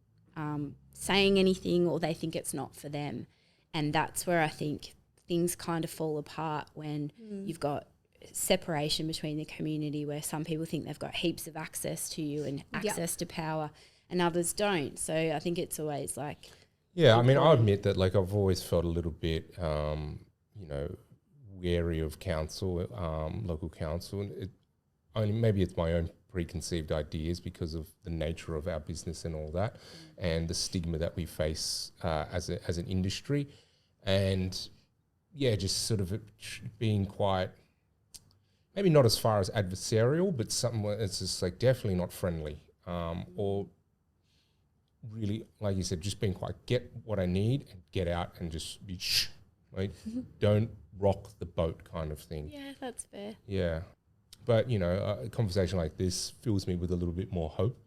saying anything or they think it's not for them. And that's where I think things kind of fall apart when you've got separation between the community where some people think they've got heaps of access to you and access to power and others don't. So I think it's always like... Yeah, I mean, I'll admit that like I've always felt a little bit, wary of council, local council. And maybe it's my own preconceived ideas because of the nature of our business and all that and the stigma that we face as an industry. And yeah, just sort of being quite, maybe not as far as adversarial, but something where it's just like definitely not friendly or really, like you said, just being quite get what I need and get out and just be right? Don't rock the boat kind of thing. Yeah, that's fair. Yeah. But, a conversation like this fills me with a little bit more hope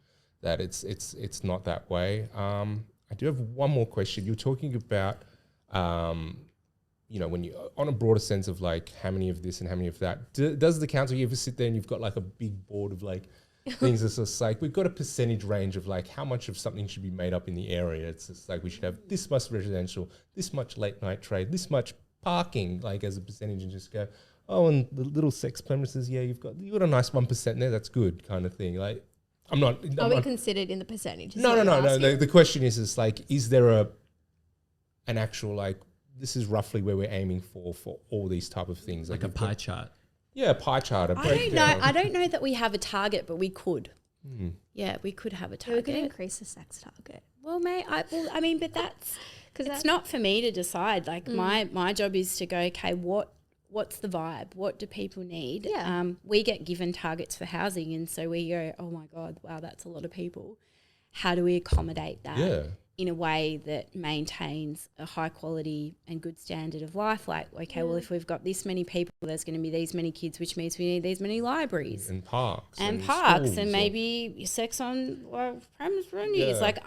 that it's not that way. I do have one more question. You're talking about, when you, on a broader sense of like how many of this and how many of that, does the council, you ever sit there and you've got like a big board of like things that's just like, we've got a percentage range of like how much of something should be made up in the area. It's just like we should have this much residential, this much late night trade, this much parking, like as a percentage, and just go, oh, and the little sex premises, yeah, you've got a nice 1% there, that's good kind of thing. Like, I'm not... Are we considered in the percentage? No. The question is like, is there an actual like, this is roughly where we're aiming for all these type of things? Like a pie chart. Yeah, pie chart. I don't know that we have a target, but we could. Yeah, we could have a target. We could increase the sex target. Well, but that's... Because it's not for me to decide. Like my job is to go, okay, what's the vibe? What do people need? Yeah. We get given targets for housing and so we go, oh my God, wow, that's a lot of people. How do we accommodate that in a way that maintains a high quality and good standard of life? Like, okay, well, if we've got this many people, there's going to be these many kids, which means we need these many libraries. And parks. And maybe sex on premise venues. Like,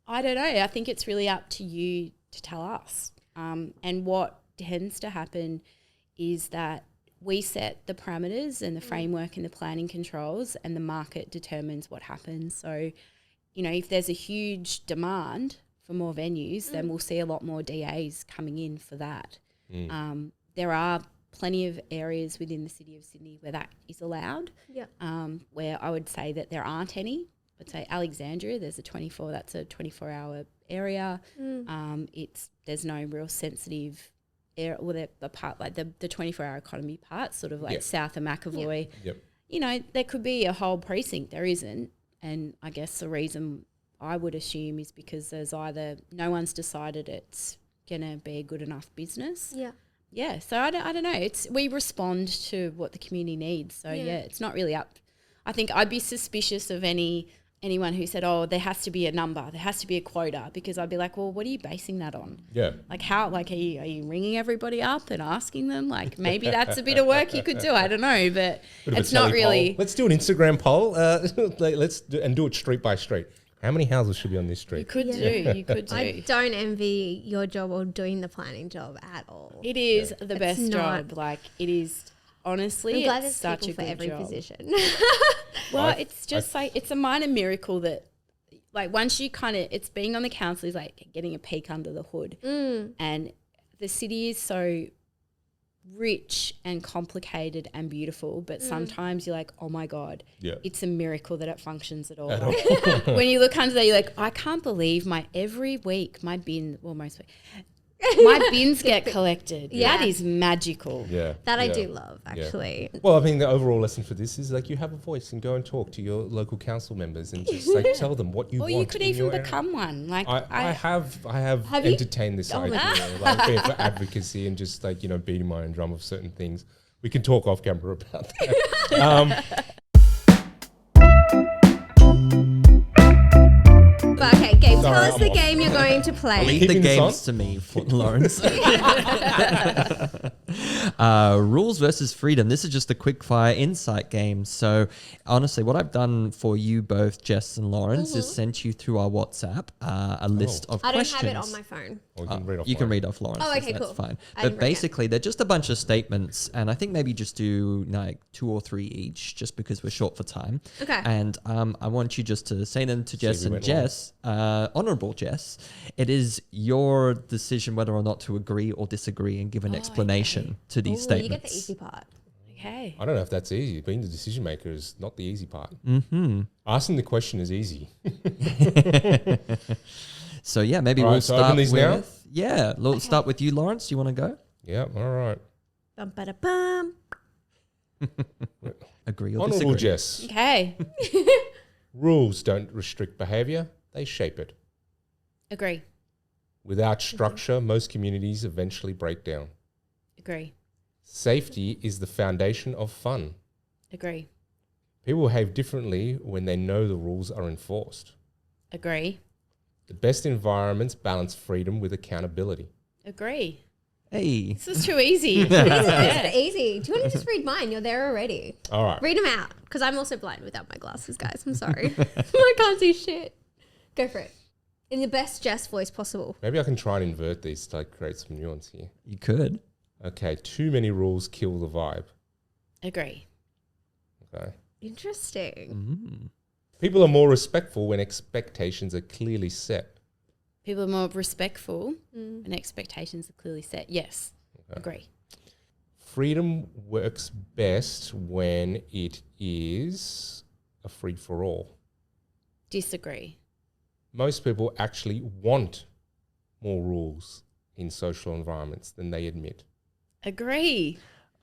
I don't know. I think it's really up to you to tell us. And what tends to happen is that we set the parameters and the framework and the planning controls and the market determines what happens. So, if there's a huge demand for more venues, then we'll see a lot more DAs coming in for that. There are plenty of areas within the city of Sydney where that is allowed, where I would say that there aren't any. I'd say Alexandria, that's a 24-hour area. There's no real sensitive area, or the part like the 24-hour economy part, sort of like south of McAvoy. There could be a whole precinct. There isn't. And I guess the reason I would assume is because there's either no one's decided it's going to be a good enough business. Yeah. So I don't know. We respond to what the community needs. So it's not really up. I think I'd be suspicious of anyone who said, oh, there has to be a number, there has to be a quota, because I'd be like, well, what are you basing that on? Yeah. Like how, like, are you ringing everybody up and asking them? Like maybe that's a bit of work you could do. I don't know, but it's not really. Poll. Let's do an Instagram poll. Let's do it street by street. How many houses should be on this street? You could do. I don't envy your job or doing the planning job at all. It is the best job. Like it is. Honestly, I'm glad it's such a for good every job. Position. Well, it's just like it's a minor miracle that, like, once you it's being on the council is like getting a peek under the hood, and the city is so rich and complicated and beautiful, but sometimes you're like, oh my God, it's a miracle that it functions at all. When you look under there, you're like, I can't believe every week my bin, well, most weeks, My bins get collected. Yeah. That is magical. Yeah. That I yeah. do love, actually. Well, I mean, the overall lesson for this is like you have a voice and go and talk to your local council members and just like tell them what you Or want. you could in even your area. become one. Like I have Have you? entertained this Oh my idea, like being for advocacy and just like, beating my own drum of certain things. We can talk off camera about that. But okay, Gabe, tell Sorry, us I'm the off. game you're going to play. Leave the Keeping this games to me, Lawrence. Rules versus freedom. This is just a quick fire insight game. So honestly, what I've done for you both, Jess and Lawrence, is sent you through our WhatsApp a list of I don't questions. have it on my phone. Or you can read off You can mine. read off Lawrence. Oh, okay, that's cool. fine. I didn't But bring it. basically, they're just a bunch of statements, and I think maybe just do like 2 or 3 each, just because we're short for time. Okay. And I want you just to say them to Jess we and went long. Jess, honourable Jess. It is your decision whether or not to agree or disagree and give an explanation to these Ooh, statements. you get the easy part. okay. I don't know if that's easy. Being the decision maker is not the easy part. Mm-hmm. Asking the question is easy. So yeah, maybe All we'll right, so start open these now? with we'll start with you, Lawrence. Do you want to go? Yeah, all right. Bum, ba, da, bum. Agree or Honourable disagree? Jess, Okay. rules don't restrict behaviour, they shape it. Agree. Without structure, most communities eventually break down. Agree. Safety is the foundation of fun. Agree. People behave differently when they know the rules are enforced. Agree. The best environments balance freedom with accountability. Agree. Hey. This is too easy. It's easy. Do you want to just read mine? You're there already. All right. Read them out, because I'm also blind without my glasses, guys. I'm sorry. I can't see shit. Go for it. In the best Jess voice possible. Maybe I can try and invert these to like create some nuance here. You could. Okay, too many rules kill the vibe. Agree. Okay. Interesting. People are more respectful when expectations are clearly set. People are more respectful and expectations are clearly set. Yes. Agree. Freedom works best when it is a free-for-all. Disagree. Most people actually want more rules in social environments than they admit. Agree.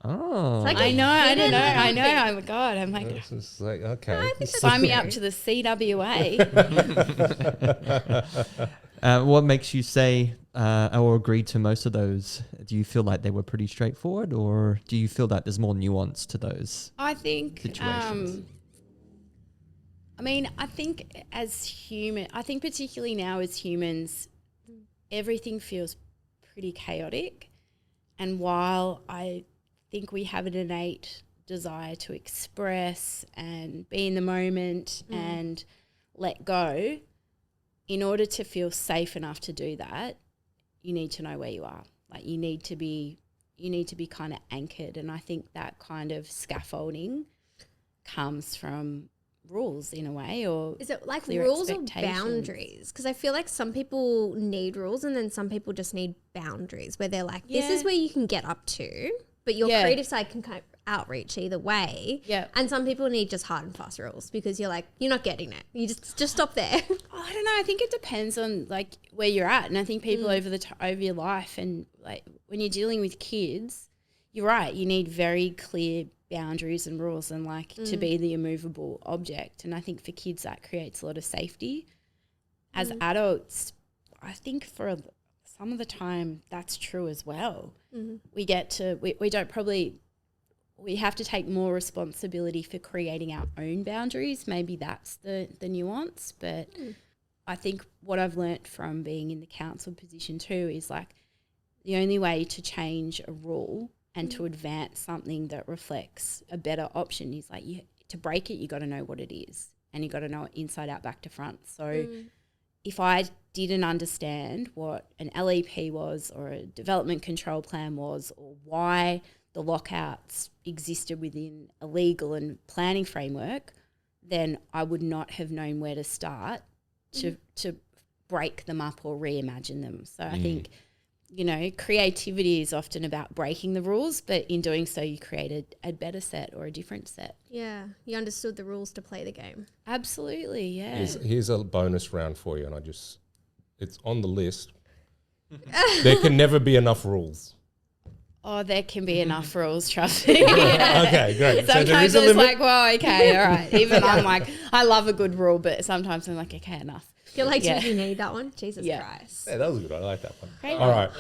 Oh. Like I know. I don't know. I hidden know. Oh my God. I'm like, It's just like, okay. sign me up to the CWA. What makes you say or agree to most of those? Do you feel like they were pretty straightforward, or do you feel that there's more nuance to those? I think, Situations. I think particularly now as humans, everything feels pretty chaotic. And while I think we have an innate desire to express and be in the moment and let go, in order to feel safe enough to do that, you need to know where you are. Like you need to be kind of anchored. And I think that kind of scaffolding comes from rules in a way, or Is it like clear rules or expectations. boundaries? Because I feel like some people need rules and then some people just need boundaries where they're like, this is Yeah. where you can get up to, but your Yeah. creative side can kind of outreach either way. Yeah. And some people need just hard and fast rules because you're like, you're not getting it. You just stop there. I don't know. I think it depends on like where you're at, and I think people over your life, and like when you're dealing with kids, you're right. You need very clear boundaries and rules, and like to be the immovable object. And I think for kids that creates a lot of safety. As adults, I think for some of the time that's true as well. We get to we have to take more responsibility for creating our own boundaries. Maybe that's the nuance. But I think what I've learnt from being in the council position too is like the only way to change a rule and to advance something that reflects a better option is like to break it, you got to know what it is, and you got to know it inside out, back to front. So if I didn't understand what an LEP was or a development control plan was, or why the lockouts existed within a legal and planning framework, then I would not have known where to start to break them up or reimagine them. So I think, creativity is often about breaking the rules, but in doing so you create a better set or a different set. Yeah. You understood the rules to play the game. Absolutely, yeah. Here's a bonus round for you, and it's on the list. There can never be enough rules. Oh, there can be enough rules, trust me. Okay, great. So there Sometimes is a it's limit. like, well, okay, all right. Even I'm like, I love a good rule, but sometimes I'm like, okay, enough. You're like, Yeah. did you need that one? Jesus Yeah. Christ. Yeah, that was a good one. I like that one. Great All one. right.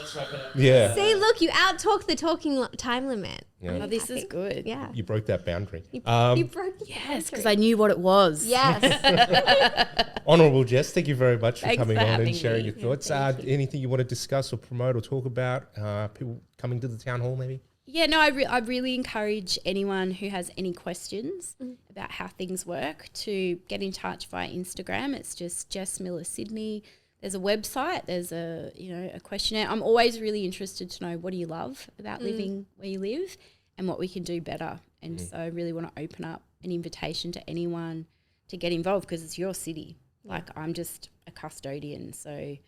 Yeah. See, look, you out-talk the talking time limit. Yeah. Oh, this is good. Yeah. You broke that boundary. You broke the Yes, because boundary. I knew what it was. Yes. Honourable Jess, thank you very much for Thanks coming for on and having sharing me. your thoughts. Anything you want to discuss or promote or talk about? People coming to the town hall, maybe? Yeah, no, I really encourage anyone who has any questions about how things work to get in touch via Instagram. It's just Jess Miller Sydney. There's a website. There's a questionnaire. I'm always really interested to know what do you love about living where you live and what we can do better. And so I really want to open up an invitation to anyone to get involved because it's your city. Like I'm just a custodian. So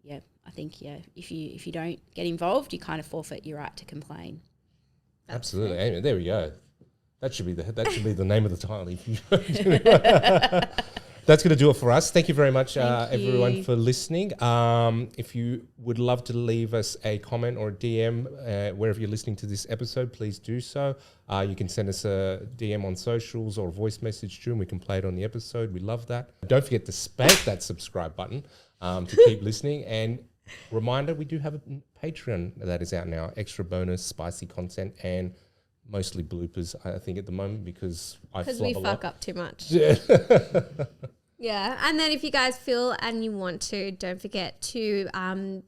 yeah, I think if you don't get involved, you kind of forfeit your right to complain. Absolutely. Anyway, there we go. That should be the name of the title. That's going to do it for us. Thank you very much, everyone, for listening. If you would love to leave us a comment or a DM wherever you're listening to this episode, please do so. You can send us a DM on socials or a voice message too, and we can play it on the episode. We love that. Don't forget to spank that subscribe button to keep listening. And reminder, we do have a Patreon that is out now. Extra bonus, spicy content, and mostly bloopers, I think, at the moment because we fuck up too much. Yeah. Yeah, and then if you guys feel and you want to, don't forget to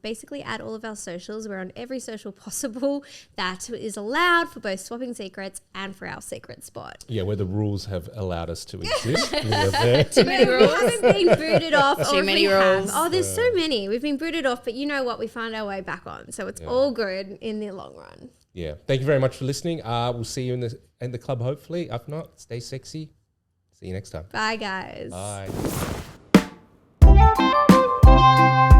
basically add all of our socials. We're on every social possible that is allowed for both swapping secrets and for our secret spot. Yeah, where the rules have allowed us to exist. We are there. Too many We rules. haven't been booted off. Too or if many we have- rules. Oh, there's so many. We've been booted off, but you know what? We find our way back on. So it's all good in the long run. Yeah. Thank you very much for listening. We'll see you in the club, hopefully. If not, stay sexy. See you next time. Bye, guys. Bye.